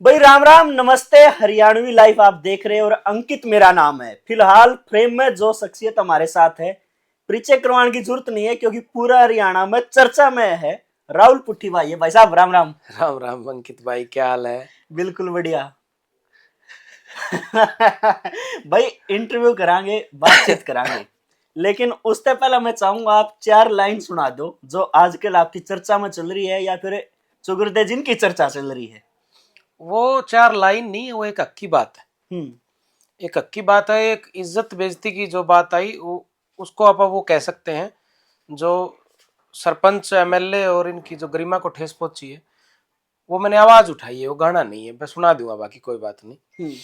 भाई राम राम नमस्ते। हरियाणवी लाइफ आप देख रहे हैं और अंकित मेरा नाम है। फिलहाल फ्रेम में जो शख्सियत हमारे साथ है, परिचय करवाने की जरूरत नहीं है क्योंकि पूरा हरियाणा में चर्चा में है। राहुल पुट्ठी भाई है। भाई साहब राम राम। राम राम अंकित भाई, क्या हाल है? बिल्कुल बढ़िया। भाई इंटरव्यू करांगे, बातचीत करांगे, लेकिन उससे पहले मैं चाहूंगा आप 4 लाइन सुना दो जो आजकल आपकी चर्चा में चल रही है या फिर चुगुरदे जिनकी चर्चा चल रही है। वो 4 लाइन नहीं है, वो एक अक्की बात है। हम्म। एक अक्की बात है, एक इज्जत बेइज्जती की जो बात आई उसको आप वो कह सकते हैं। जो सरपंच एमएलए और इनकी जो गरिमा को ठेस पहुंची है, वो मैंने आवाज उठाई है। वो गाना नहीं है, मैं सुना दूंगा, बाकी कोई बात नहीं। हम्म।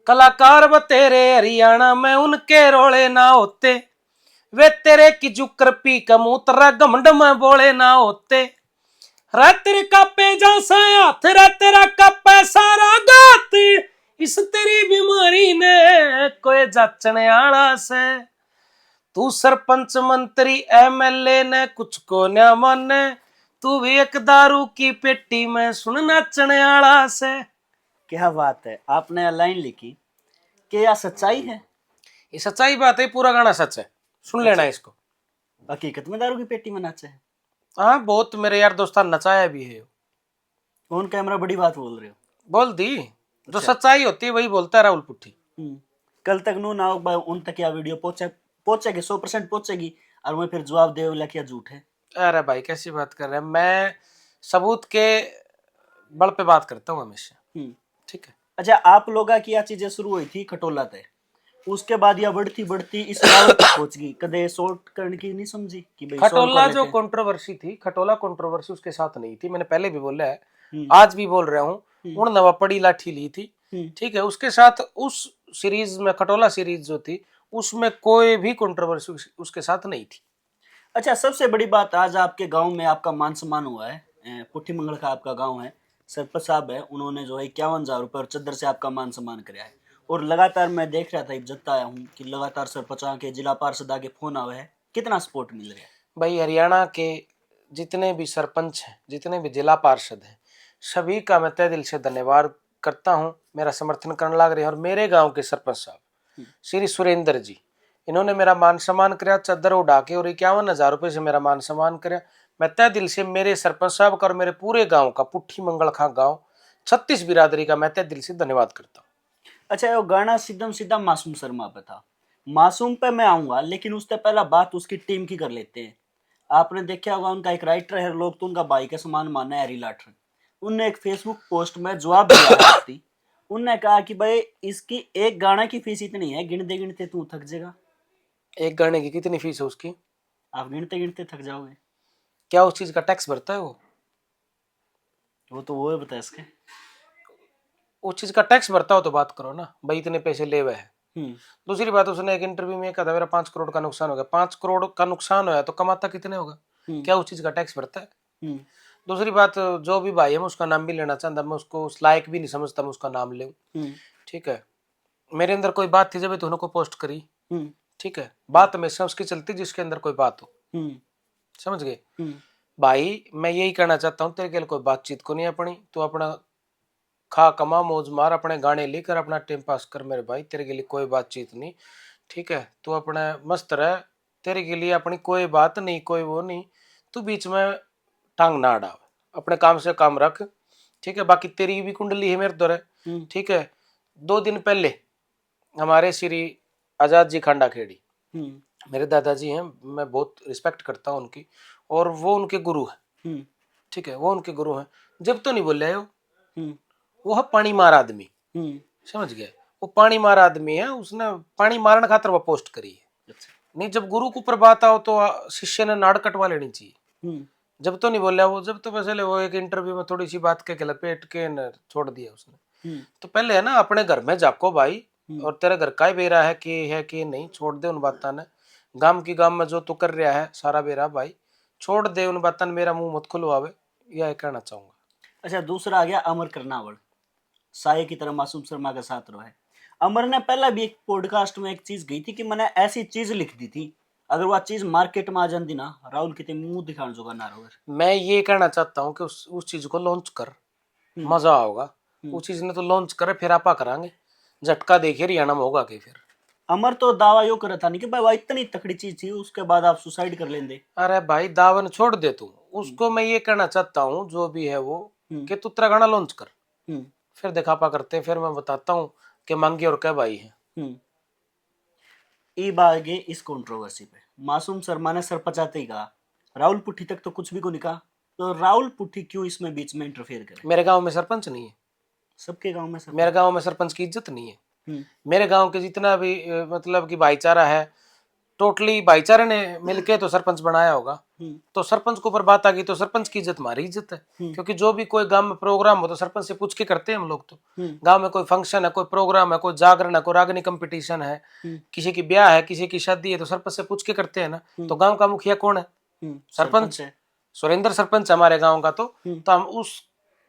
कलाकार बतेरे हरियाणा में उनके रोले ना होते, वे तेरे की जुकर पी कमूतरा घमंड में बोले ना होते। तेरे कापे जैसा हाथ रे तेरा कापे सारा गात, इस तेरी बीमारी ने कोई जाचने आला से। तू सरपंच मंत्री एमएलए ने कुछ को न माने, तू भी एक दारू की पेटी में सुन नाचने आला से। क्या बात है, आपने लाइन लिखी कि यह सच्चाई है। ये सच्चाई बात है, पूरा गाना सच है, सुन लेना अच्छा, इसको। हकीकत में दारू की पेटी में नाचे है? हाँ, बहुत मेरे यार दोस्तान नचाया भी है। ऑन कैमरा बड़ी बात बोल रहे हो। बोल दी। जो अच्छा। सच्चाई होती है वही बोलता है राहुल पुट्ठी। कल तक नू ना उन तक यह वीडियो पहुंचेगी, 100% पहुंचेगी और मैं फिर जवाब दे बोला क्या झूठ है। अरे भाई कैसी बात कर रहे हैं, मैं सबूत के बल पे बात करता हूँ हमेशा। ठीक है। अच्छा, आप लोगों की यह चीजें शुरू हुई थी खटोला तय, उसके बाद यह बढ़ती बढ़ती इस लेवल तक पहुंच गई। कदे सॉर्ट करने की नहीं समझी कि भाई सॉल्व कर खटोला जो लेते हैं। कंट्रोवर्सी थी, खटोला कंट्रोवर्सी उसके साथ नहीं थी, मैंने पहले भी बोला है, हम्म। आज भी बोल रहा हूँ। उन नवापड़ी लाठी ली थी, हम्म। ठीक है, उसके साथ उस सीरीज में, खटोला सीरीज जो थी उसमें कोई भी कंट्रोवर्सी उसके साथ नहीं थी। अच्छा, सबसे बड़ी बात, आज आपके गांव में आपका मान सम्मान हुआ है। पुट्ठी मंगल का आपका गांव है, सरपंच साहब है, उन्होंने जो है 51,000 रुपये और चद्दर से आपका मान सम्मान कराया है। और लगातार मैं देख रहा था, जता आया हूँ कि लगातार सरपंच के, जिला पार्षद के फोन आवे है। कितना सपोर्ट मिल रहा है? भाई हरियाणा के जितने भी सरपंच हैं, जितने भी जिला पार्षद हैं, सभी का मैं तहे दिल से धन्यवाद करता हूँ। मेरा समर्थन करने लग रहे हैं। और मेरे गांव के सरपंच साहब श्री सुरेंद्र जी, इन्होंने मेरा मान सम्मान कराया, चद्दर उड़ा के, और 51,000 रुपये से मेरा मान सम्मान कराया। मैं तहे दिल से मेरे सरपंच साहब का और मेरे पूरे गांव का, पुट्ठी मंगल खा गांव 36 बिरादरी का मैं तहे दिल से धन्यवाद करता हूँ। अच्छा, वो गाना सीधम सीधा मासूम शर्मा पे था। मासूम पे मैं आऊंगा, लेकिन उससे पहला बात उसकी टीम की कर लेते हैं। आपने देखा होगा, उनका एक राइटर है, लोग तो उनका भाई के समान माना है, हैरी लाठर। उनने एक फेसबुक पोस्ट में जवाब दिया है आपकी। उनने कहा कि भाई इसकी एक गाना की फीस इतनी है, गिनते गिनते तू थक जाएगा। एक गाने की कितनी फीस है उसकी? आप गिनते गिनते थक जाओगे। क्या उस चीज का टैक्स भरता है वो? वो है, बता इसके। उस चीज का टैक्स भरता हो तो बात करो ना भाई, इतने पैसे ले हुए हैं। हम्म। दूसरी बात, उसने एक इंटरव्यू में कहा था मेरा 5 करोड़ का नुकसान हो गया। 5 करोड़ का नुकसान होया तो कमाता कितने होगा? हम्म। क्या उस चीज का टैक्स भरता है? हम्म। दूसरी बात, जो भी भाई है, मैं उसका नाम भी लेना चाहता, मैं उसको उस लायक भी नहीं समझता मैं उसका नाम ले। हम्म। ठीक है। मेरे अंदर कोई बात थी जब तूने को पोस्ट करी। हम्म। ठीक है, बात हमेशा उसकी चलती जिसके अंदर कोई बात हो। हम्म। समझ गए? हम्म। भाई मैं यही कहना चाहता हूँ, तेरे के लिए कोई बातचीत को नहीं अपनी, तू अपना खा कमा मौज मार, अपने गाने लेकर अपना टाइम पास कर मेरे भाई, तेरे के लिए कोई बातचीत नहीं। ठीक है, तू अपने मस्त रह, तेरे के लिए अपनी कोई बात नहीं, कोई वो नहीं। तू बीच में टांग ना अड़ाव, अपने काम से काम रख। ठीक है, बाकी तेरी भी कुंडली है मेरे दौरे। ठीक है। 2 दिन पहले हमारे श्री आजाद जी खांडा खेड़ी, मेरे दादाजी हैं, मैं बहुत रिस्पेक्ट करता हूँ उनकी, और वो उनके गुरु हैं। ठीक है, वो उनके गुरु हैं। जब तो नहीं बोले हो, वो है पानी मार आदमी। समझ गए? वो पानी मार आदमी है, उसने पानी मारने खातर वो पोस्ट करी है। नहीं, जब गुरु के ऊपर बात आओ तो शिष्य ने नाड़ कटवा लेनी चाहिए। जब तो नहीं बोला वो, जब तो वैसे वो एक इंटरव्यू में थोड़ी सी बात के लपेट के न छोड़ दिया उसने। तो पहले है ना, अपने घर में जाको भाई, और तेरे घर का ही बेरा है कि नहीं, छोड़ दे उन बातों ने। गांव की गांव में जो तू कर रहा है सारा बेरा भाई, छोड़ दे उन बातों ने, मेरा मुंह मत खुलवावे, यह कहना चाहूंगा। अच्छा, दूसरा आ गया अमर करनावल, साये की तरह मासूम शर्मा का साथ रहा है। अमर ने पहला भी एक पॉडकास्ट में एक चीज गई थी कि मैंने ऐसी चीज लिख दी थी, अगर वह चीज मार्केट में आ जाती ना, राहुल कितने मुंह दिखाने जोगा ना रहो। मैं ये कहना चाहता हूँ कि उस चीज को लॉन्च कर। मजा होगा। वो चीज ने तो लॉन्च करे फिर आपा करांगे, झटका देखिए हरियाणा में होगा कि फिर। अमर तो दावा यो करा था नहीं कि भाई वह इतनी तकड़ी चीज थी उसके बाद आप सुसाइड कर लेंगे। अरे भाई दावन छोड़ दे तू, उसको मैं ये कहना चाहता हूँ जो भी है वो, कि तू तेरा गाना लॉन्च कर, फिर दिखापा करते हैं, फिर मैं बताता हूँ कि मांगी और क्या भाई है। ई बागे इस कंट्रोवर्सी पे मासूम शर्मा ने सर पचाते ही कहा, राहुल पुट्टी तक तो कुछ भी को नहीं कहा, तो राहुल पुट्टी क्यों इसमें बीच में इंटरफेयर करे? मेरे गांव में सरपंच नहीं है, सबके गांव में मेरे गांव में सरपंच की इज्जत नहीं है। हम्म, मेरे गांव के जितना भी मतलब कि भाईचारा है, टोटली भाईचारे ने मिलके तो सरपंच बनाया होगा। तो सरपंच के ऊपर बात आ गई तो सरपंच की इज्जत हमारी इज्जत है, क्योंकि जो भी कोई गांव में प्रोग्राम हो तो सरपंच से पूछ के करते हैं हम लोग। तो गांव में कोई फंक्शन है, कोई प्रोग्राम है, कोई जागरण है, कोई रागनी कंपटीशन है, किसी की ब्याह है, किसी की शादी है, तो सरपंच से पूछ के करते हैं ना। तो गांव का मुखिया कौन है? सरपंच है। सुरेंद्र सरपंच हमारे गाँव का। तो हम उस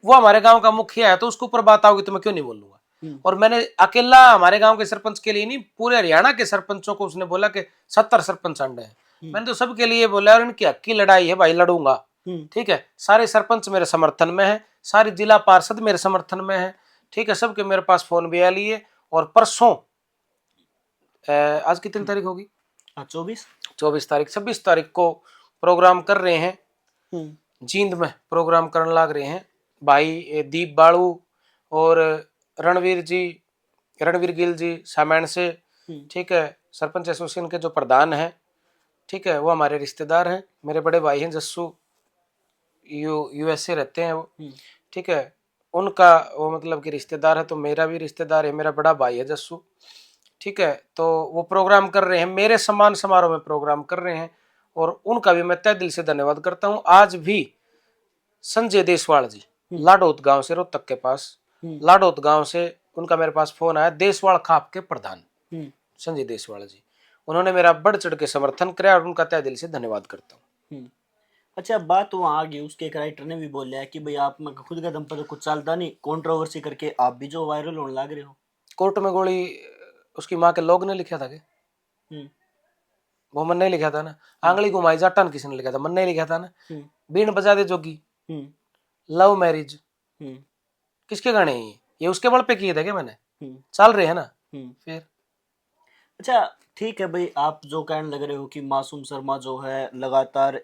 वो हमारे गाँव का मुखिया है, तो उसके ऊपर बात आओगी तो मैं क्यों नहीं बोलूंगा। और मैंने अकेला हमारे गांव के सरपंच के लिए नहीं, पूरे हरियाणा के सरपंचों को उसने बोला कि 70 सरपंच अंडे हैं। मैंने तो सबके लिए बोला, और इनकी हक की लड़ाई है भाई, लड़ूंगा। ठीक है, सारे सरपंच मेरे समर्थन में है, सारे जिला पार्षद मेरे समर्थन में है। ठीक है, सबके मेरे पास फोन भी आ लिए। और परसों आज कितनी तारीख होगी? 24 तारीख, 26 तारीख को प्रोग्राम कर रहे हैं, जींद में प्रोग्राम करने लग रहे हैं भाई दीप बाड़ू और रणवीर गिल जी सामैण से। ठीक है, सरपंच एसोसिएशन के जो प्रधान हैं, ठीक है, वो हमारे रिश्तेदार हैं, मेरे बड़े भाई हैं जस्सू, यूएसए रहते हैं वो। ठीक है, उनका वो मतलब कि रिश्तेदार है, तो मेरा भी रिश्तेदार है, मेरा बड़ा भाई है जस्सू। ठीक है, तो वो प्रोग्राम कर रहे हैं, मेरे सम्मान समारोह में प्रोग्राम कर रहे हैं, और उनका भी मैं तहे दिल से धन्यवाद करता हूं। आज भी संजय देशवाल जी लाडोत गांव से, रोहतक के पास लाडोत गांव से, उनका मेरे पास फोन आया, देशवाल खाप के प्रधान संजय देशवाल जी, उन्होंने मेरा बढ़ चढ़ के समर्थन किया और उनका तहे दिल से धन्यवाद करता हूँ। अच्छा, बात वहां आ गई, उसके एक राइटर ने भी बोला है कि भाई आप में खुद का दम पर तो कुछ चलता नहीं, कंट्रोवर्सी करके आप भी जो वायरल होने लग रहे हो। कोर्ट में गोली उसकी माँ के लोग ने लिखा था कि वो मन नहीं लिखा था ना। आंगली घुमाई जाटन किसने लिखा था? मन नहीं लिखा था ना। बीन बजा दे जोगी, लव मैरिज, किसके गाने हैं ये उसके बल पे किए थे क्या मैंने? चल रहे हैं ना फिर। अच्छा ठीक है भाई, आप जो कहने लग रहे हो कि मासूम शर्मा जो है लगातार,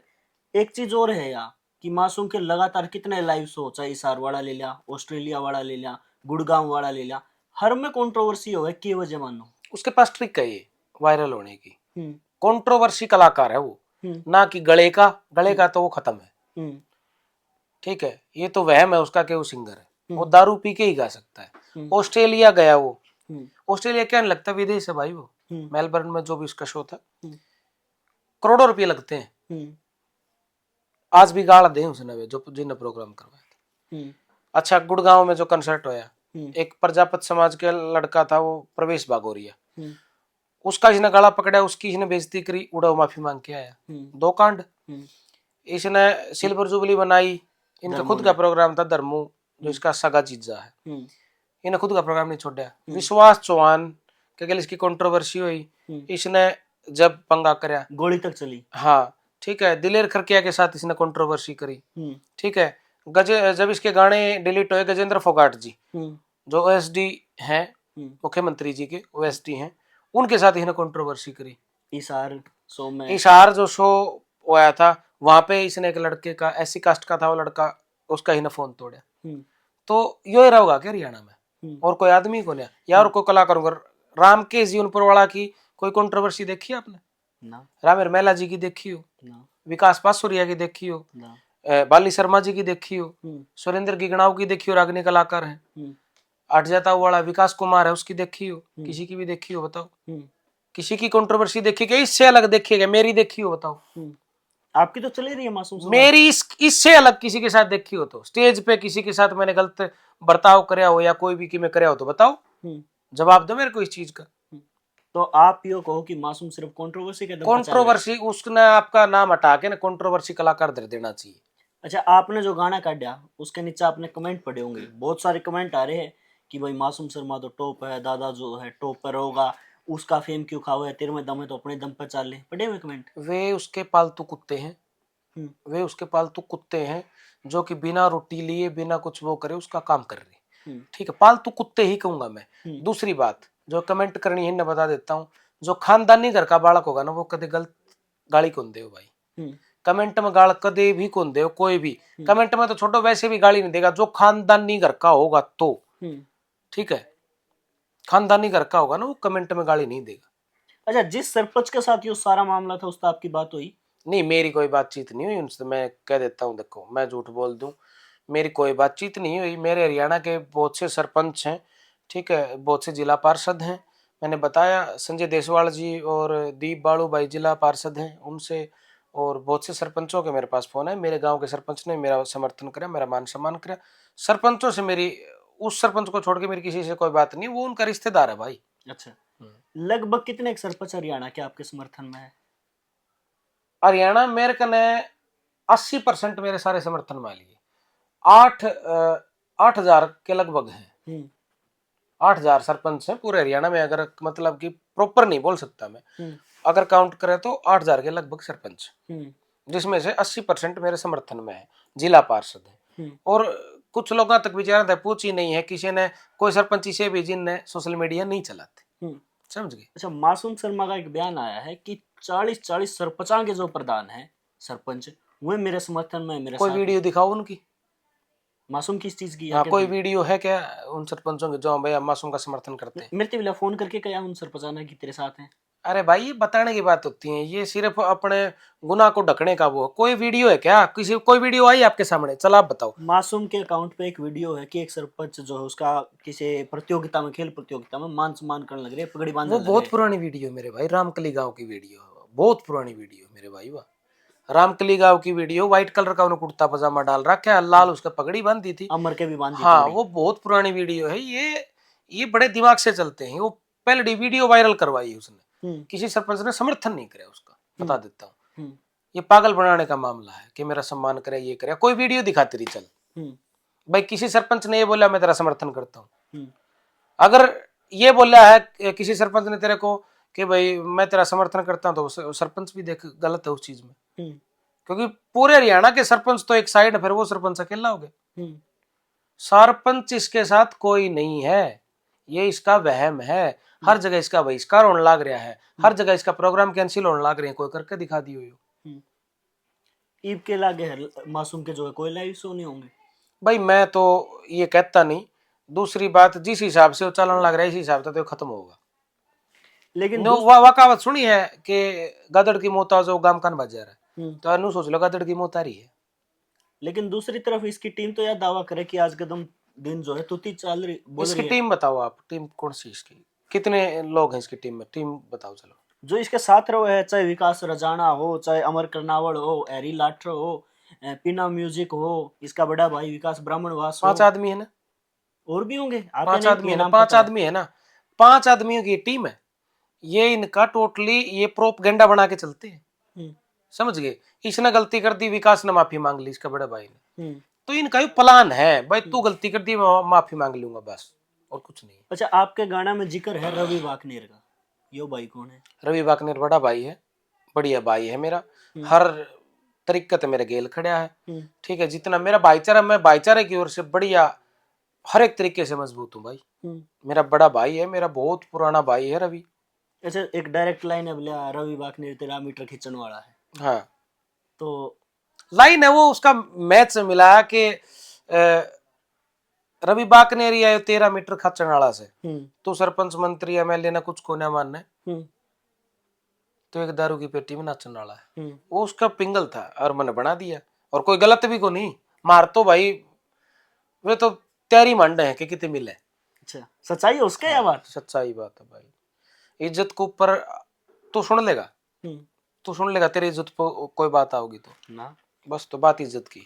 एक चीज और है यहाँ कि मासूम के लगातार कितने लाइव शो, चाहे हिसार वाला ले लिया, ऑस्ट्रेलिया वाला ले लिया, गुड़गांव वाला ले लिया, हर में कंट्रोवर्सी हो है, की वजह मानो? उसके पास ट्रिक है ये वायरल होने की। कंट्रोवर्सी कलाकार है वो, ना कि गले का तो वो खत्म है। ठीक है, ये तो वहम है उसका कि वो सिंगर है, वो दारू पी के ही गा सकता है। ऑस्ट्रेलिया गया वो, ऑस्ट्रेलिया क्या नहीं लगता, विदेश है भाई वो। मेलबर्न में जो भी उसका शो था, करोड़ों रुपये लगते हैं। आज भी गाड़ दे उसने वे जो जिन्होंने प्रोग्राम करवाया था। अच्छा, गुड़गांव में जो कंसर्ट होया, एक प्रजापत समाज के लड़का था वो प्रवेश बागोरिया, उसका इसने गला पकड़ा, उसकी इसने बेइज्जती करी, उड़ा माफी मांग के आया। 2 कांड। इसने सिल्वर जुबली बनाई, इनका खुद का प्रोग्राम था धर्मू, जो इसका सगा जीजा है, इन्हें खुद का प्रोग्राम नहीं छोड़ा। विश्वास चौहान के गल इसकी कंट्रोवर्सी हुई, इसने जब पंगा करया, गोली तक चली। हाँ ठीक है, दिलेर खरकिया के साथ इसने कंट्रोवर्सी करी। ठीक है, जब इसके गाने डिलीट हुए, गजेंद्र फोगाट जी जो ओएसडी हैं, मुख्यमंत्री जी के ओएसडी हैं, उनके साथ इसने कंट्रोवर्सी करी। इशार जो शो हुआ था वहां पे इसने एक लड़के का, एससी कास्ट का था वो लड़का, उसका ही फोन तोड़ा। तो यो रहा होगा क्या हरियाणा में? और कोई आदमी को नहीं यार, कोई कलाकार राम के जीवनपुर वाला की कोई कंट्रोवर्सी देखी आपने? रामेर महिला जी की देखी हो, विकास पासुरिया की देखी हो, बाली शर्मा जी की देखी हो, सुरेंद्र गिगनाव की देखी हो, रागनी कलाकार है। अटजाता वाला विकास कुमार है, उसकी देखी हो? किसी की भी देखी हो बताओ? किसी की कंट्रोवर्सी देखी क्या? इससे अलग देखी क्या? मेरी देखी हो बताओ? आपकी तो चली रही है मासूम। मेरी इससे अलग किसी के साथ देखी हो तो? स्टेज पे किसी के साथ मैंने गलत बर्ताव करया हो या कोई भी कि मैं करया हो तो बताओ, जवाब दो मेरे को इस चीज का। तो आप ये कहो कि मासूम सिर्फ कंट्रोवर्सी के दम पर कंट्रोवर्सी, उसने आपका नाम हटा के ना कंट्रोवर्सी कलाकार दे देना चाहिए। अच्छा, आपने जो गाना काटा उसके नीचे आपने कमेंट पढ़े होंगे, बहुत सारे कमेंट आ रहे हैं कि भाई मासूम शर्मा तो टॉप है, दादा जो है टॉप पर होगा, उसका फेम क्यों खाओ है, तेरे में दम है तो अपने दम पर चाल ले, पढ़े हुए कमेंट। वे उसके पालतू कुत्ते हैं, वे उसके पालतू कुत्ते हैं जो कि बिना रोटी लिए बिना कुछ वो करे उसका काम कर रही। ठीक है, पालतू कुत्ते ही कहूंगा मैं। दूसरी बात जो कमेंट करनी है, मैं बता देता हूँ, जो खानदानी घर का बालक होगा ना, वो कभी गलत गाली कौन दे भाई। कमेंट में गाल कदे भी कौन दे, कोई भी कमेंट में तो छोटो वैसे भी गाली नहीं देगा जो खानदानी घर का होगा तो। ठीक है, खानदानी घर का होगा ना, वो कमेंट में गाली नहीं देगा। अच्छा, जिस सरपंच के साथ ये सारा मामला था उससे आपकी बात हुई? नहीं, मेरी कोई बातचीत नहीं हुई उनसे, मैं कह देता हूँ। देखो, मैं झूठ बोल दूं, मेरी कोई बातचीत नहीं हुई। मेरे हरियाणा के बहुत से सरपंच हैं, ठीक है, बहुत से जिला पार्षद हैं। मैंने बताया, संजय देसवाल जी और दीप बाड़ू भाई जिला पार्षद हैं, उनसे और बहुत से सरपंचों के मेरे पास फोन है। मेरे गांव के सरपंच ने मेरा समर्थन करा, मेरा मान सम्मान करा। सरपंचों से मेरी, उस सरपंच को छोड़ के मेरी किसी से कोई बात नहीं, वो उनका रिश्तेदार है भाई। अच्छा, लगभग कितने एक सरपंच हरियाणा के आपके समर्थन में है? हरियाणा मेरे कने 80% मेरे सारे समर्थन में लिए। 8,000 के लगभग हैं। 8,000 सरपंच हैं पूरे हरियाणा में। अगर मतलब कि प्रॉपर नहीं बोल सकता मैं, अगर काउंट करें तो 8,000 के लगभग सरपंच, जिसमें से 80% मेरे समर्थन में है, जिला पार्षद है। और कुछ लोगों तक विचार पूछी नहीं है किसी ने, कोई सरपंच से भी जिनने सोशल मीडिया नहीं चलाते, समझ गए। अच्छा, मासूम शर्मा का एक बयान आया है कि 40 सरपंचा के जो प्रधान है सरपंच, वे मेरे समर्थन में, मेरे कोई साथ। वीडियो दिखाओ उनकी। मासूम किस चीज की है? हाँ, कोई वीडियो है क्या उन सरपंचों के जो भैया मासूम का समर्थन करते हैं? मेरे तो फोन करके कहा उन सरपंचा ने कि तेरे साथ हैं। अरे भाई, ये बताने की बात होती है, ये सिर्फ अपने गुनाह को ढकने का। वो कोई वीडियो है क्या? किसी कोई वीडियो आई आपके सामने? चल आप बताओ। मासूम के अकाउंट पे एक वीडियो है कि एक सरपंच जो है उसका किसी प्रतियोगिता में, खेल प्रतियोगिता में मान सम्मान करने लग रहे हैं, पगड़ी बांधने वो लग बहुत रहे पुरानी वीडियो मेरे भाई, रामकली गांव की वीडियो, बहुत पुरानी वीडियो मेरे भाई। वाह, रामकली गांव की वीडियो, व्हाइट कलर का उन्होंने कुर्ता पजामा डाल रखा है, लाल उसका पगड़ी बांधी थी। अमर के भी बांधी हाँ, पगड़ी। वो बहुत पुरानी वीडियो है। ये बड़े दिमाग से चलते हैं। वो पहले वीडियो वायरल करवाई उसने, किसी सरपंच ने समर्थन नहीं कराया उसका, बता देता हूँ। ये पागल बनाने का मामला है कि मेरा सम्मान करे, ये करे। कोई वीडियो दिखाती रही चल भाई, किसी सरपंच ने ये बोला मैं तेरा समर्थन करता हूँ। अगर ये बोला है किसी सरपंच ने तेरे को कि भाई मैं तेरा समर्थन करता हूँ, तो सरपंच भी देख गलत है उस चीज में, क्योंकि पूरे हरियाणा के सरपंच तो एक साइड है, फिर वो सरपंच अकेला हो गया। सरपंच इसके साथ कोई नहीं है, ये इसका वहम है। हर जगह इसका बहिष्कार होने लग रहा है, हर जगह इसका प्रोग्राम कैंसिल होने लग रहे हैं। कोई करके दिखा दियो। ईब के लागे है मासूम के जो है कोई लाइव शो नहीं होंगे भाई, मैं तो ये कहता नहीं। दूसरी बात, जिस हिसाब से वो चलन लग रहा है इस हिसाब से तो खत्म होगा। लेकिन वकावत सुनी है कि गदड़ की मौत जो गाम कान बज रहा है, तो अनु सोच लो गदड़ की मौत आ रही है। लेकिन दूसरी तरफ इसकी टीम तो यह दावा करे कि आज कदम दिन जो है तुती चल रही, बोल इसकी रही है। टीम बताओ आप, टीम कौन सी इसकी, कितने लोग हैं इसकी टीम में? टीम बताओ चलो। जो इसके साथ रहो है, चाहे विकास रजाना हो, चाहे अमर कर्नावड़ हो, एरी लाठर हो, पीना म्यूजिक हो, इसका बड़ा भाई विकास ब्राह्मणवास हो। 5 आदमी है ना? और भी होंगे, 5 आदमी है ना? 5 आदमी है ना? 5 आदमियों की टीम है ये। इनका टोटली ये प्रोपगेंडा बना के चलते हैं, समझ गए। इसने गलती कर दी, विकास ने माफी मांग ली इसका बड़े भाई ने, तो इनका भी प्लान है भाई, तू गलती कर दी माफी मांग लूंगा बस, और कुछ नहीं। अच्छा, आपके गाना में जिक्र है रवि वाकनेर का, यो भाई कौन है? रवि वाकनेर बड़ा भाई है, बढ़िया भाई है मेरा, हर तरीके से मेरे गेल खड़ा है। ठीक है, जितना मेरा भाईचारा, मैं भाईचारे की ओर से बढ़िया हर एक तरीके से मजबूत हूँ भाई। मेरा बड़ा भाई है, मेरा बहुत पुराना भाई है रवि। अच्छा, एक डायरेक्ट लाइन है बोला रवि वाकनेर तेरा मीटर खींचने वाला है, हाँ, तो लाइन है वो उसका मैच से मिला कि रवि बाकनेर आयो 13 मीटर खचने वाला से, तो सरपंच मंत्री एमएलए ने कुछ को ना मानने, तो एक दारू की पेटी में नाचने वाला है। वो उसका पिंगल था और मैंने बना दिया, और कोई गलत भी को नहीं मार, तो भाई वे तो तैयारी मंड है कि कितने मिले। अच्छा, सच्चाई है उसका या बात? सच्चाई बात है भाई, इज्जत को ऊपर तू सुन लेगा, तू सुन लेगा, तेरी इज्जत पर कोई बात आओगी तो ना, बस, तो बात इज्जत की।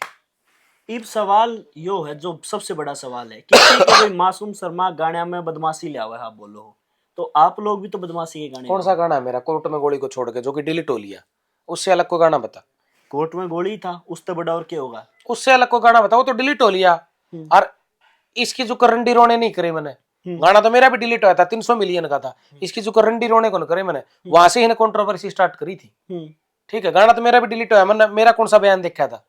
इब सवाल यो है, जो सबसे बड़ा सवाल है कि ठीक है भाई, मासूम शर्मा गाने में बदमाशी ले आवा है, आप बोलो हो, तो आप लोग भी तो बदमाशी के गाने। कौन सा गाना है मेरा कोर्ट में गोली को छोड़ के, जो कि डिलीट हो लिया? उससे अलग कोई गाना बता। कोर्ट में गोली था, उससे बड़ा और क्या होगा? उससे अलग कोई गाना बताओ, तो डिलीट हो लिया। और इसकी जो करंडी रोने नहीं करे मैंने, गाना तो मेरा भी डिलीट हुआ था, 300 मिलियन का था। इसकी जो करंडी रोने को न करे मैंने, वहां से ही कंट्रोवर्सी स्टार्ट करी थी। ठीक है, गाना तो मेरा भी डिलीट हुआ, मैंने मेरा कौन सा बयान देखा था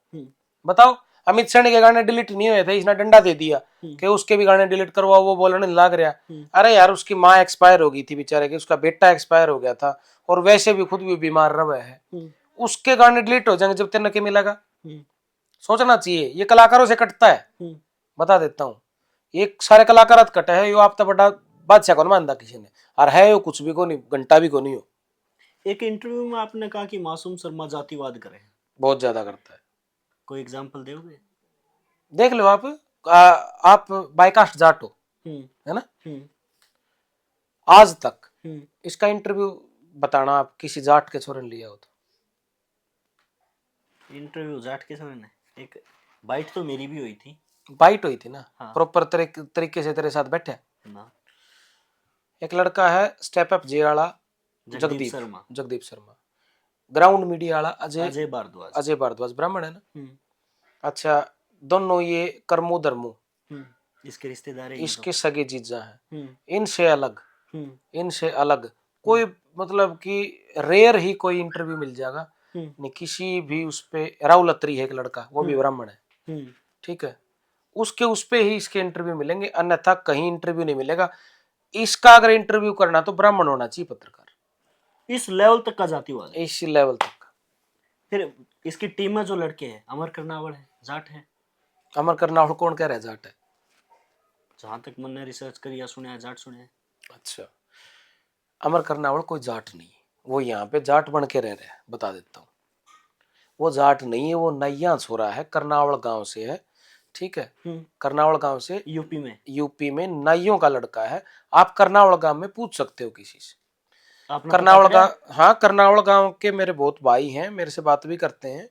बताओ? अमित सैनी के गाने डिलीट नहीं हुए थे, इसने डंडा दे दिया कि उसके भी गाने डिलीट करवाओ, वो बोलने लग रहा। अरे यार उसकी माँ एक्सपायर हो गई थी बेचारे की, उसका बेटा एक्सपायर हो गया था, और वैसे भी खुद भी बीमार रहा है, उसके गाने डिलीट हो जाएंगे जब तेरे के मिलेगा? सोचना चाहिए, ये कलाकारों से कटता है, बता देता हूँ। ये सारे कलाकार कटे है, यो आप तो बड़ा बादशाह को मानता किसी ने, और है यो कुछ भी को नहीं, घंटा भी को नहीं हो। एक इंटरव्यू में आपने कहा कि मासूम शर्मा जातिवाद करे, बहुत ज्यादा करता है। कोई एग्जांपल दोगे? देख लो आप, आप बाइकास्ट जाट हो, है ना? आज तक इसका इंटरव्यू बताना आप किसी जाट के छोरे ने लिया हो तो। इंटरव्यू जाट के समय ने, एक बाइट तो मेरी भी हुई थी। बाइट हुई थी ना? हाँ। प्रॉपर तरीके से तेरे साथ बैठे ना। एक लड़का है स्टेप अप जे वाला, जगदीप शर्मा, ग्राउंड मीडिया वाला अजय भारद्वाज, ब्राह्मण है ना? अच्छा, दोनों ये कर्मो धर्मो, इसके रिश्तेदार, इसके सगे जीजा हैं। इनसे अलग कोई मतलब कि रेयर ही कोई इंटरव्यू मिल जाएगा नहीं किसी भी उस पे। राहुल अत्री है एक लड़का, वो भी ब्राह्मण है, ठीक है, उसके उस पे ही इसके इंटरव्यू मिलेंगे, अन्यथा कहीं इंटरव्यू नहीं मिलेगा। इसका अगर इंटरव्यू करना तो ब्राह्मण होना चाहिए पत्रकार, इस लेवल तक का जातिवाद, इस लेवल तक। फिर इसकी टीम में जो लड़के हैं, अमर कर्नावल है, जाट है। अमर कर्नावल कौन कह रहा है जाट है? जहां तक मैंने रिसर्च करी या सुना है, जाट सुने हैं। अच्छा, अमर कर्नावल कोई जाट नहीं, वो यहाँ पे जाट बन के रह रहे हैं, बता देता हूँ। वो जाट नहीं है, वो नैया छोरा है, कर्नावल गांव से है, ठीक है, कर्नावल गांव से, यूपी में नाइयों का लड़का है। आप कर्नावल गांव में पूछ सकते हो किसी से, कर्नावल गांव, हाँ कर्नावल गांव के मेरे बहुत भाई हैं, मेरे से बात भी करते हैं।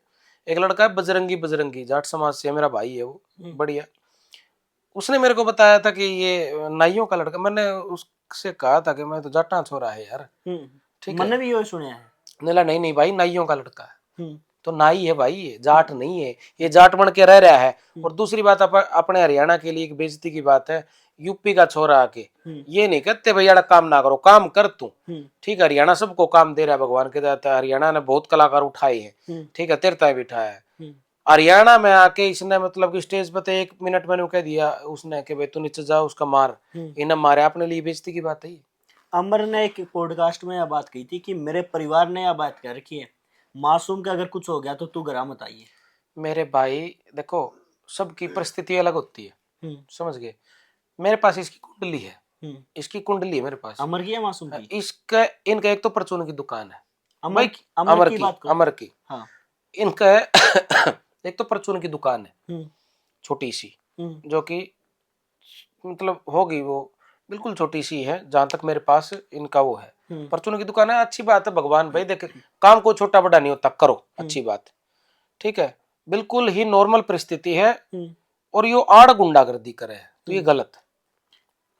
एक लड़का है बजरंगी, जाट समाज से मेरा भाई है वो, बढ़िया। उसने मेरे को बताया था कि ये नाइयों का लड़का, मैंने उससे कहा था कि मैं तो जाटा छोरा है यार, ठीक है, मैंने भी ये सुना है। नहीं भाई नाइयों का लड़का है, तो नाई है भाई, ये जाट नहीं है, ये जाट बन के रह रहा है। और दूसरी बात, अपने हरियाणा के लिए एक बेइज्जती की बात है, यूपी का छोरा आके ये नहीं कहते भैया काम ना करो, काम कर तू, ठीक है, हरियाणा सबको काम दे रहा है, भगवान के दाता, हरियाणा ने बहुत कलाकार उठाए हैं, ठीक है, तेरता भी उठाया है। हरियाणा में आके इसने मतलब कि स्टेज पे 1 मिनट मैंने कह दिया उसने कि भाई तू नीचे जा, उसका मार, इन्हें मारे, अपने लिए बेइज्जती की बात है। अमर ने एक पॉडकास्ट में यह बात कही थी कि मेरे परिवार ने यह बात कह रखी है, मासूम का अगर कुछ हो गया तो तू घर मत आइए। मेरे भाई देखो, सबकी परिस्थिति अलग होती है, समझ गए? मेरे पास इसकी कुंडली है, इसकी कुंडली है मेरे पास, अमर की है मासूम की? इसका इनका एक तो परचून की दुकान है, अमर की, हाँ, इनका एक तो परचून की दुकान है छोटी सी, जो कि मतलब होगी वो बिल्कुल छोटी सी है, जहां तक मेरे पास इनका वो है, परचून की दुकान है। अच्छी बात है, भगवान भाई देखे, काम को छोटा बड़ा नहीं होता, करो, अच्छी बात, ठीक है, बिल्कुल ही नॉर्मल परिस्थिति है। और यो आड़ गुंडागर्दी करे तो ये गलत है।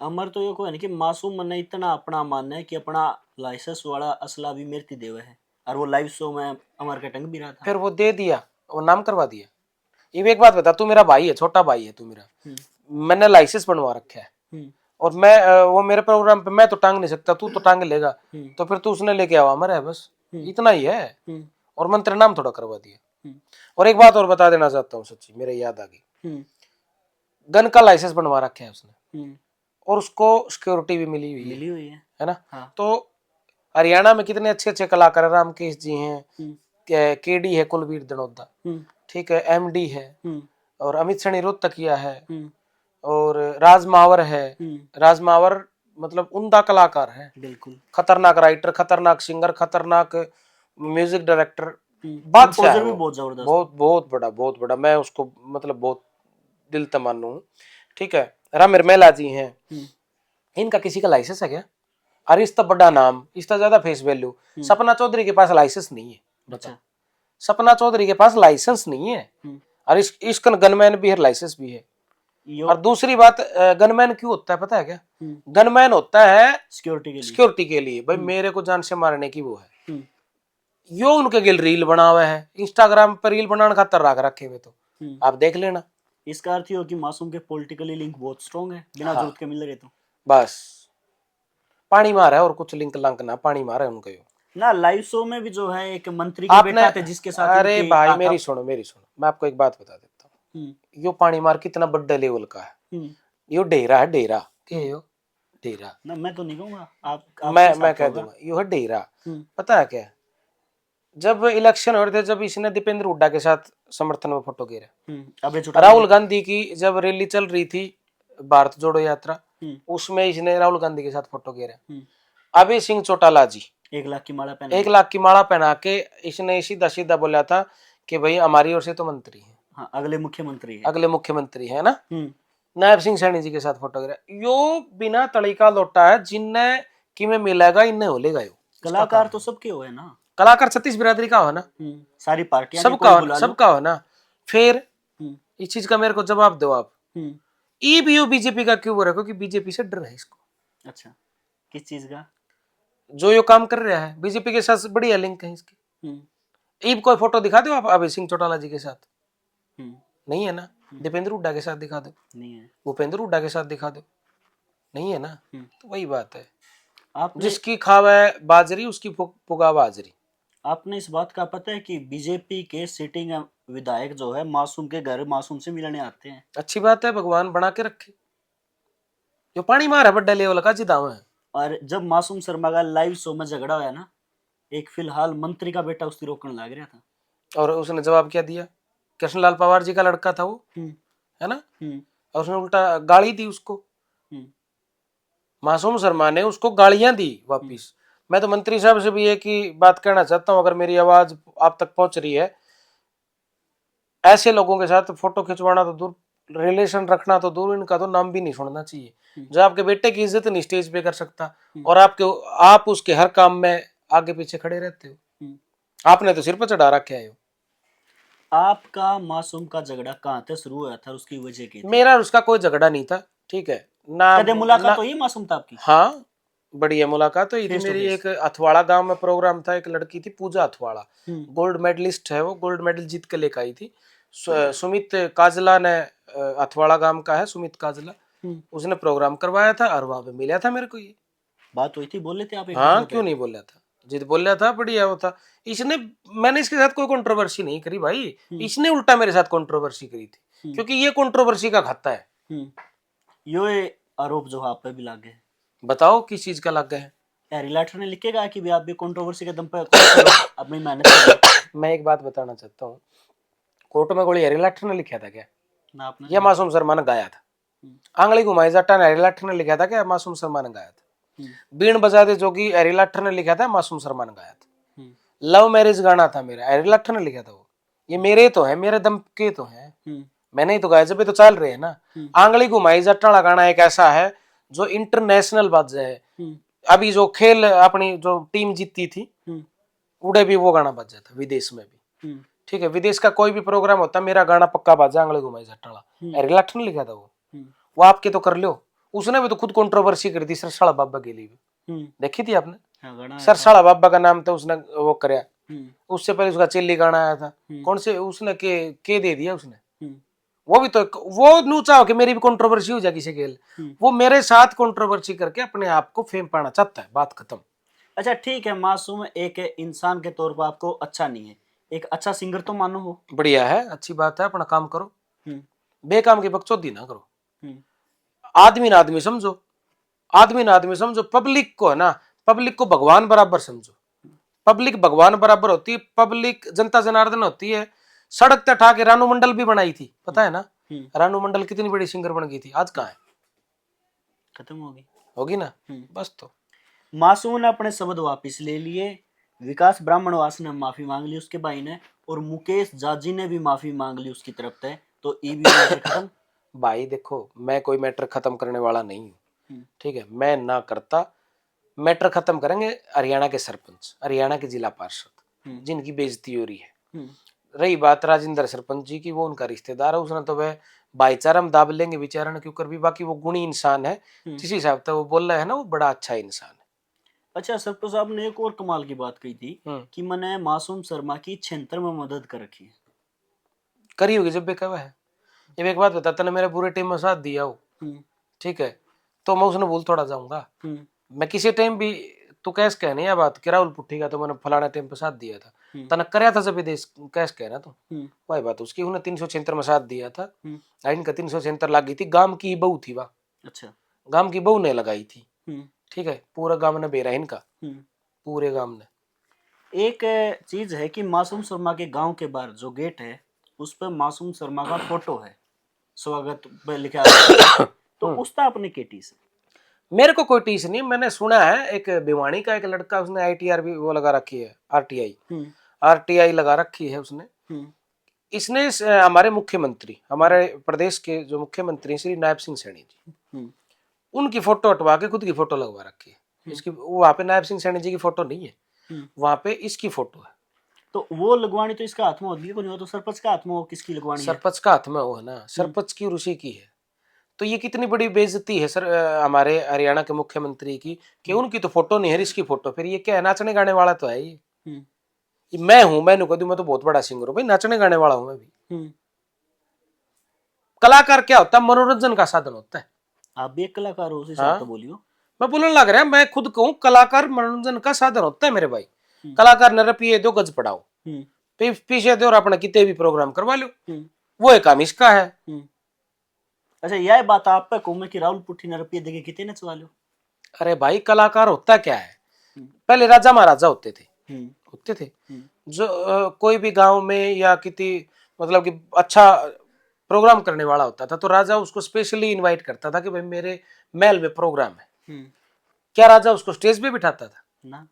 अमर तो ये कोई नहीं कि मासूम मन इतना अपना मानना है कि अपना लाइसेंस वाला असला भी मेरे देवे है, और वो लाइव शो में अमर का टंग भी रहा था, फिर वो दे दिया, वो नाम करवा दिया। ये एक बात बता, तू मेरा भाई है, छोटा भाई है तू मेरा, मैंने लाइसेंस बनवा रखा है, और मैं वो मेरे प्रोग्राम पे मैं तो टांग नहीं सकता, तू तो टांग लेगा, तो फिर तू उसने लेके आवा, अमर है बस, इतना ही है, और मैं तेरा नाम थोड़ा करवा दिया। और एक बात और बता देना चाहता हूँ, सच्ची मेरे याद आ गई, गन का लाइसेंस बनवा रखा है उसने, और उसको सिक्योरिटी भी मिली हुई है ना? हाँ। तो हरियाणा में कितने अच्छे अच्छे कलाकार, रामकेश जी हैं, केडी है कुलवीर दनोदा, ठीक है, एमडी है, और अमित सैनी रोहतकिया है, और राज मावर है। राज मावर मतलब उम्दा कलाकार है, बिल्कुल खतरनाक राइटर, खतरनाक सिंगर, खतरनाक म्यूजिक डायरेक्टर, बादशाह है, बहुत जबरदस्त, बहुत बड़ा, मैं उसको मतलब बहुत दिल से मानू, ठीक है। रामिर मेला जी हैं, इनका किसी का लाइसेंस है क्या? अरे इसका बड़ा नाम, इसका ज्यादा फेस वैल्यू, सपना चौधरी के पास लाइसेंस नहीं है, बता, सपना चौधरी के पास लाइसेंस नहीं है, और इसका गनमैन भी है, लाइसेंस भी है। और दूसरी बात, गनमैन क्यों होता है पता है क्या? गनमैन होता है सिक्योरिटी के लिए भाई, मेरे को जान से मारने की वो है, यो उनके गिल रील बना हुआ है, इंस्टाग्राम पर रील बनाने खातर रख रखे हुए, तो आप देख लेना। इसका अर्थ हो कि मासूम के पॉलिटिकली लिंक बहुत स्ट्रॉन्ग है, बिना जरूरत के मिल रहे, तो बस पानी मार है, और कुछ लिंक लंक ना, पानी मार है उनका ना। लाइव शो में भी जो है एक मंत्री के बेटा थे जिसके साथ, अरे भाई मेरी सुनो, मैं आपको एक बात बता देता हूँ, यो पानी मार कितना बड़ा लेवल का है, यो डेरा है, डेरा के यो डेरा ना मैं तो नहीं कहूंगा, आप मैं कह दूंगा यो है डेरा। पता है क्या, जब इलेक्शन हो रहे थे, जब इसने दीपेंद्र हुड्डा के साथ समर्थन में फोटो घेरा, अबे राहुल गांधी की जब रैली चल रही थी भारत जोड़ो यात्रा, उसमें इसने राहुल गांधी के साथ फोटो घेरा। अभय सिंह चौटाला जी 1 लाख की माला पहना, 1 लाख की माला पहना के इसने सीधा सीधा बोला था कि भाई हमारी ओर से तो मंत्री है, हाँ, अगले मुख्यमंत्री है, अगले मुख्यमंत्री है ना। नायब सिंह सैनी जी के साथ फोटो घेरा, यो बिना तड़ी का लौटा है, जिनने कि में मिलेगा इनने हो लेगा। यो कलाकार तो सबके हो है ना, कलाकार छत्तीस बिरादरी का हो ना, सारी पार्टियां सबका हो ना। फिर इस चीज का मेरे को जवाब दो आप, ईबीयू बीजेपी का क्यों हो रहा है? क्योंकि बीजेपी से डर है इसको। अच्छा, किस चीज का? जो यो काम कर रहा है बीजेपी के साथ बढ़िया लिंक है इसके। ईब कोई फोटो दिखा दो आप अभय सिंह चौटाला जी के साथ, नहीं है ना। दीपेंद्र हुड्डा के साथ दिखा दो, नहीं है। भूपेंद्र हुड्डा के साथ दिखा दो, नहीं है ना। तो वही बात है, जिसकी खावे बाजरी उसकी पुगा बाजरी। आपने इस बात का पता है कि बीजेपी के सिटिंग विधायक जो है मासूम के घर मासूम से मिलने आते हैं? अच्छी बात है, भगवान बना के रखे। जो पानी मार है बड्डा लेवल का जिदा है। और जब मासूम शर्मा का लाइव शो में झगड़ा हुआ ना, एक फिलहाल मंत्री का बेटा उसकी रोकने लग रहा था, और उसने जवाब क्या दिया? कृष्णलाल पवार जी का लड़का था वो, है ना, और उसने उल्टा गाली दी उसको। मासूम शर्मा ने उसको गालियां दी वापिस। मैं तो मंत्री साहब से भी एक ही बात कहना चाहता हूं, अगर मेरी आवाज आप तक पहुंच रही है, ऐसे लोगों के साथ फोटो खिंचवाना तो दूर, रिलेशन रखना तो दूर, इनका तो नाम भी नहीं सुनना चाहिए। जो आपके बेटे की इज्जत नहीं स्टेज पे कर सकता, और आप उसके हर काम में आगे पीछे खड़े रहते हो। आपने तो सिर पर चढ़ा रखे है। आपका मासूम का झगड़ा कहाँ से शुरू हुआ था, उसकी वजह की? मेरा उसका कोई झगड़ा नहीं था, ठीक है ना। कदे मुलाकात हुई मासूम था आपकी? हाँ, बढ़िया मुलाकात हुई थी मेरी। एक अथवाड़ा गांव में प्रोग्राम था, एक लड़की थी पूजा अथवाड़ा, गोल्ड मेडलिस्ट है वो, गोल्ड मेडल जीत के लेकर आई थी। सुमित काजला ने, अथवाड़ा गांव का है सुमित काजला, उसने प्रोग्राम करवाया था और वहां पे मिला था मेरे को। ये बात हुई थी, बोले थे आप? हाँ, क्यों नहीं बोला था, जिद बोला था, बढ़िया वो था। इसने, मैंने इसके साथ कोई कंट्रोवर्सी नहीं करी भाई, इसने उल्टा मेरे साथ कंट्रोवर्सी करी थी, क्योंकि ये कंट्रोवर्सी का खाता है। ये आरोप जो आप पे भी लग गए, बताओ किस चीज का लग गए हैं? रिलेटर ने लिखेगा कि भी आप भी कंट्रोवर्सी के दम पे अपनी मेहनत करो। मैं एक बात बताना चाहता हूँ, कोर्ट में गोली रिलेटर ने लिखा था क्या ना? आपने या मासूम शर्मा ने गाया था? आंगली घुमाई जट्टा ने रिलेटर ने लिखा था क्या मासूम शर्मा ने गाया था? बीण बजा दे जोगी रिलेटर ने लिखा था, मासूम शर्मा ने गाया था। लव मैरिज गाना था मेरा, रिलेटर ने लिखा था वो। ये मेरे तो है, मेरे दम के तो है, मैंने ही तो गाया, जब तो चल रहे हैं ना। आंगली घुमाई जट्टा गाना एक ऐसा है जो इंटरनेशनल बात है। अभी जो खेल अपनी जो टीम जीती थी, उड़े भी वो गाना बज जाता, विदेश में भी, ठीक है। विदेश का कोई भी प्रोग्राम होता, मेरा गाना पक्का बाजा, आंगली घुमाई जट्टा। रिलेक्ट ने लिखा था वो आपके तो कर लो। उसने भी तो खुद कंट्रोवर्सी कर दी सरसाड़ा बाबा के लिए, देखी थी आपने? सरसाड़ा बाबा का नाम था, उसने वो कराया। उससे पहले उसका चिल्ली गाना आया था, कौन से उसने के दे दिया उसने। वो भी तो, वो नू चाहो कि मेरी भी कंट्रोवर्सी हो जाए किसी के, वो मेरे साथ कंट्रोवर्सी करके अपने आप को फेम पाना चाहता है, बात खत्म। अच्छा ठीक है, मासूम एक इंसान के तौर पर आपको अच्छा नहीं है, एक अच्छा सिंगर तो मानो हो, बढ़िया है, अच्छी बात है, अपना काम करो, बेकाम की बकचोदी ना करो। आदमी ना आदमी समझो, आदमी ना आदमी समझो। पब्लिक को है ना, पब्लिक को भगवान बराबर समझो। पब्लिक भगवान बराबर होती है, पब्लिक जनता जनार्दन होती है। सड़क तक ठा के रानू मंडल भी बनाई थी, पता है ना? रानू मंडल कितनी बड़ी सिंगर बन गई थी, आज कहाँ है? खत्म होगी, होगी ना, बस। तो मासूम ने अपने शब्द वापस ले लिए, विकास ब्राह्मणवास ने माफी मांग ली उसके भाई ने, और मुकेश जाजी ने भी माफी मांग ली उसकी तरफ से। तो ईबी खत्म। भाई देखो, मैं कोई मैटर खत्म करने वाला नहीं हूँ, ठीक है। मैं ना करता, मैटर खत्म करेंगे हरियाणा के सरपंच, हरियाणा के जिला पार्षद, जिनकी बेइज्जती हो रही है। रही बात राजेंद्र सरपंच जी की, वो उनका रिश्तेदार है, उसने तो वह भाईचारा में दाब लेंगे बेचारा ने, क्यों कर भी, बाकी वो गुणी इंसान है, जिस हिसाब से वो बोल रहा है ना, वो बड़ा अच्छा इंसान है। अच्छा, सरपंच साहब ने एक और कमाल की बात कही थी कि मैंने मासूम शर्मा की 76 में मदद कर रखी है। करी होगी जब बेकवा है। जब एक बात बता, तने मेरे पूरे टीम में साथ दिया हो, ठीक है, तो मैं उसने भूल थोड़ा जाऊंगा? मैं किसी टाइम भी तू कैस कहने या बात कि राहुल पुट्ठी का तो मैंने फलाना टाइम पे साथ दिया था, तने करया था जब देश कैस कहना तो वही बात उसकी उन्हें 376 में साथ दिया था। इनका 376 लगी थी, गांव की बहू थी वह, अच्छा, गांव की बहू ने लगाई थी, ठीक है, पूरा गांव ने बेरा इनका, पूरे गांव ने। एक चीज है कि मासूम शर्मा के गांव के बाहर जो गेट है उस पर मासूम शर्मा का फोटो है, स्वागत पे लिखा है। तो उसका अपने केटी से मेरे को कोई टीस नहीं, मैंने सुना है एक भिवानी का एक लड़का उसने आईटीआर भी वो लगा रखी है, आरटीआई, आरटीआई लगा रखी है उसने। इसने हमारे मुख्यमंत्री, हमारे प्रदेश के जो मुख्यमंत्री श्री नायब सिंह सैनी जी, उनकी फोटो हटवा के खुद की फोटो लगवा रखी है। इसकी वहां पे नायब सिंह सैनी जी की फोटो नहीं है, वहां पे इसकी फोटो है। तो वो लगवानी तो इसका हाथ में होती है, कोई नहीं हो तो सरपंच का हाथ में हो, किसकी लगवानी है? सरपंच का हाथ में वो है ना, सरपंच की और उसी की है। तो ये कितनी बड़ी बेइज्जती है सर हमारे हरियाणा के मुख्यमंत्री की कि उनकी तो फोटो नहीं है, इसकी फोटो। फिर ये क्या है, नाचने गाने वाला तो है ये मैं हूं, मैं कह दूं मैं तो बहुत बड़ा सिंगर हूं भाई, नाचने गाने वाला हूं मैं भी। कलाकार क्या होता है, मनोरंजन का साधन होता है। आप भी एक कलाकार हो, उस हिसाब से बोलियो। मैं बोलने लग रहा है, मैं खुद कहूं कलाकार मनोरंजन का साधन होता है मेरे भाई। कलाकार न रुपये दो गज पड़ाओ, पीछे दो और अपना कितने भी प्रोग्राम करवा लो, वो एक काम इसका है। अच्छा, यह बात आप पे कहूं मैं कि राहुल पुट्ठी ने रुपये देके कितने नचवा लो। अरे भाई कलाकार होता क्या है, पहले राजा महाराजा होते थे जो कोई भी गांव में या किसी मतलब कि अच्छा प्रोग्राम करने वाला होता था तो राजा उसको स्पेशली इनवाइट करता था कि भाई मेरे महल में प्रोग्राम है। क्या राजा उसको स्टेज पे बिठाता था ना,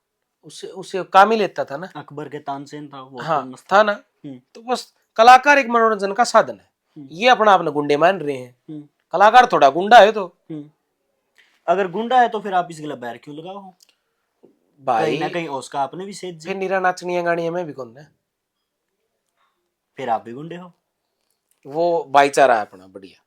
उसे काम ही लेता था ना। अकबर के तानसेन था वो, हाँ फेमस था ना। तो बस कलाकार एक मनोरंजन का साधन है, ये अपना अपने गुंडे मान रहे हैं। कलाकार थोड़ा गुंडा है। तो अगर गुंडा है तो फिर आप इसके लिए बैर क्यों लगाओ? भाई कहीं ना कहीं उसका आपने भी सेज फिर निरा नाचनिया गाड़िया में भी कौन है, फिर आप भी गुंडे हो। वो भाईचारा है अपना बढ़िया।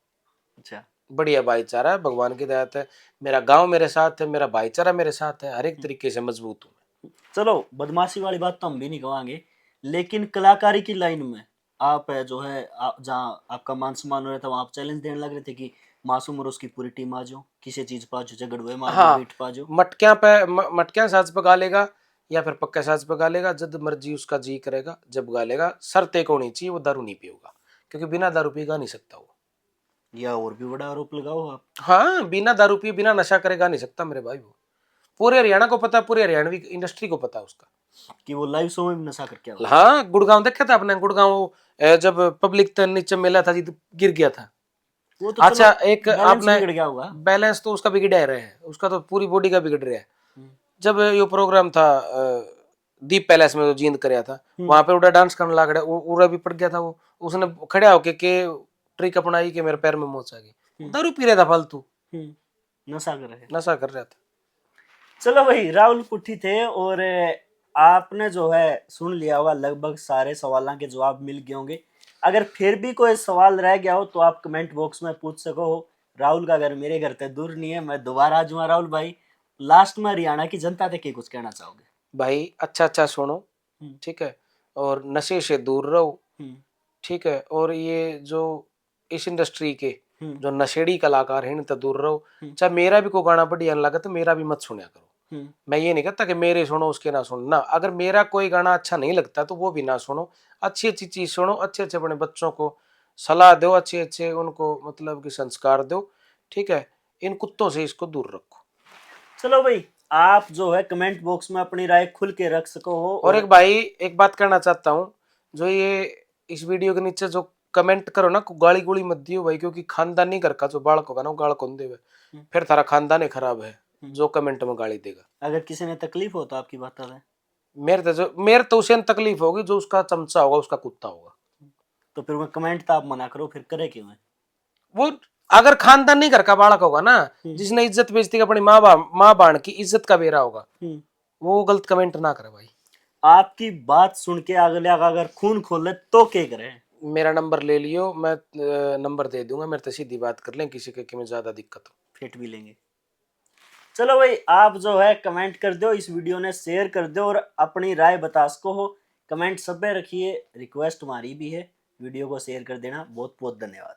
अच्छा, बढ़िया भाईचारा है, भगवान की दया है, मेरा गांव मेरे साथ है, मेरा भाईचारा मेरे साथ है, हर एक तरीके से मजबूत हूँ। चलो बदमाशी वाली बात तो हम भी नहीं कहेंगे, लेकिन कलाकारी की लाइन में आप जो है जहाँ आपका मान सम्मान हो रहा था वहां आप चैलेंज देने लग रहे थे कि मासूम और उसकी पूरी टीम आ जाओ, किसी चीज पा जाओ, झगड़ुए मार दो, हाँ, बीट पा जाओ। मटकियां पे मटकियां साज पे गा लेगा या फिर पक्के साज पे गा लेगा, जब मर्जी उसका जी करेगा जब गा लेगा। शर्त एक होनी चाहिए, वो दारू नहीं पिएगा, क्योंकि बिना दारू पिए गा नहीं सकता वो। या और भी बड़ा आरोप लगाओ आप। हाँ, बिना दारू पिए बिना नशा करे गा नहीं सकता मेरे भाई वो। पूरे हरियाणा को पता, पूरे हरियाणवी इंडस्ट्री को पता उसका कि वो लाइव शो में भी नशा करके आओ। हाँ, गुड़गांव देखा था आपने, गुड़गांव जब पब्लिक नीचे मिला था जी तो गिर गया था। वो तो अच्छा, चलो एक बैलेंस आपने बिगड़ गया होगा। बैलेंस तो उसका बिगड़ रहा है, उसका तो पूरी बॉडी का बिगड़ रहा है। जब ये प्रोग्राम था दीप पैलेस में जो जींद करया था, वहां पे उड़ा डांस करने लग रहा, उड़ा भी पड़ गया था वो। उसने खड़ा होके के ट्रिक अपनाई कि मेरे पैर में मोच आ गई। दारू पी रहा था फालतू, नशा कर रहे। नशा कर रहा था। चलो भाई, राहुल पुट्ठी थे और आपने जो है सुन लिया होगा, लगभग सारे सवालों के जवाब मिल गए होंगे। अगर फिर भी कोई सवाल रह गया हो तो आप कमेंट बॉक्स में पूछ सको हो। राहुल का घर मेरे घर से दूर नहीं है, मैं दोबारा आ जाऊंगा। राहुल भाई, लास्ट में हरियाणा की जनता से क्या कुछ कहना चाहोगे? भाई अच्छा अच्छा सुनो, ठीक है, और नशे से दूर रहो, ठीक है, और ये जो इस इंडस्ट्री के जो नशेड़ी कलाकार हैं इनसे दूर रहो। चाहे मेरा भी कोई गाना बढ़िया लगा तो मेरा भी मत सुना करो। मैं ये नहीं कहता कि मेरे सुनो उसके ना सुनो ना, अगर मेरा कोई गाना अच्छा नहीं लगता तो वो भी ना सुनो। अच्छी अच्छी चीज सुनो, अच्छे अच्छे अपने बच्चों को सलाह दो, अच्छे अच्छे उनको मतलब कि संस्कार दो, ठीक है। इन कुत्तों से इसको दूर रखो। चलो भाई, आप जो है कमेंट बॉक्स में अपनी राय खुल के रख सको हो। और एक भाई एक बात कहना चाहता हूँ, जो ये इस वीडियो के नीचे जो कमेंट करो ना, गाली गुली मत दियो भाई, क्योंकि खानदानी घर का जो बालक होगा ना वो गाल कौन देवे, फिर थारा खानदान ही खराब है जो कमेंट में गाली देगा। अगर किसी ने तकलीफ हो तो आपकी बात है, मेरे तो उसे तकलीफ होगी जो उसका चमचा होगा, उसका कुत्ता होगा। तो फिर मैं कमेंट तो आप मना करो, फिर करे क्यों है? वो अगर खानदानी घर का बालक होगा ना, जिसने इज्जत बेइज्जती अपनी माँ बाण की इज्जत का बेरा होगा, वो गलत कमेंट ना करे भाई। आपकी बात सुन के अगले अगर खून खोले तो क्या करे? मेरा नंबर ले लियो, मैं नंबर दे दूंगा, मेरे से सीधी बात कर लें, किसी के में ज्यादा दिक्कत हो फिट भी लेंगे। चलो भाई, आप जो है कमेंट कर दो, इस वीडियो ने शेयर कर दो और अपनी राय बता सको हो। कमेंट सब पे रखिए, रिक्वेस्ट हमारी भी है, वीडियो को शेयर कर देना। बहुत बहुत धन्यवाद।